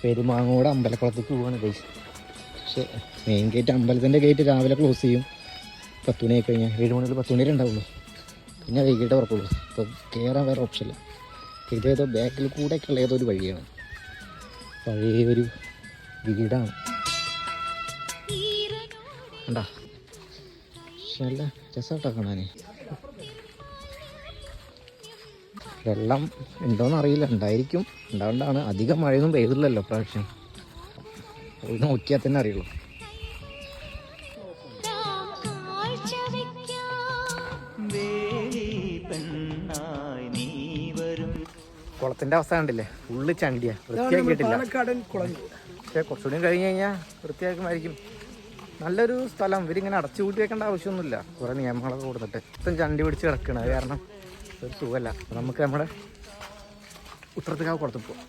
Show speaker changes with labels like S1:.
S1: പെരുമാങ്ങോട് അമ്പലക്കുളത്തേക്ക് പോവാണ് ഗൈസ്. പക്ഷേ main gate, അമ്പലത്തിൻ്റെ ഗേറ്റ് രാവിലെ ക്ലോസ് ചെയ്യും 10 മണിയായി കഴിഞ്ഞാൽ. 7 മണി മുതൽ 10 മണി വരെ ഉണ്ടാവുള്ളൂ. പിന്നെ വൈകിട്ട് ഉറപ്പുള്ളൂ. അപ്പോൾ കയറാൻ വേറെ ഓപ്ഷനില്ല. ഇതേതോ ബാക്കിൽ കൂടെയൊക്കെയുള്ള ഏതോ ഒരു വഴിയാണ്, പഴയ ഒരു വീടാണ്. കണ്ടാ പക്ഷെ നല്ല രസമായിട്ടാ കാണാൻ. വെള്ളം ഉണ്ടോയെന്ന് അറിയില്ല, ഉണ്ടായിരിക്കും, ഉണ്ടാവേണ്ടതാണ്. അധികം മഴയൊന്നും പെയ്തില്ലല്ലോ പ്രാവശ്യം. പോയി നോക്കിയാൽ തന്നെ അറിയുള്ളൂ. കുളത്തിൻ്റെ അവസ്ഥ കണ്ടില്ലേ, ഫുള്ള് ചണ്ടിയാ, വൃത്തിയാക്കിയിട്ടില്ല. പക്ഷേ കുറച്ചുകൂടി കഴിഞ്ഞ് കഴിഞ്ഞാൽ വൃത്തിയാക്കുമായിരിക്കും. നല്ലൊരു സ്ഥലം. ഇവരിങ്ങനെ അടച്ചുകൂട്ടി വെക്കേണ്ട ആവശ്യമൊന്നുമില്ല. കുറേ നിയമങ്ങളൊക്കെ കൊടുത്തിട്ട് ഇപ്പം ചണ്ടി പിടിച്ച് കിടക്കണം. അത് കാരണം ഒരു സുഖമല്ല. നമുക്ക് നമ്മുടെ ഉത്രത്തിക്കാവ് കുളത്തിൽ പോകാം.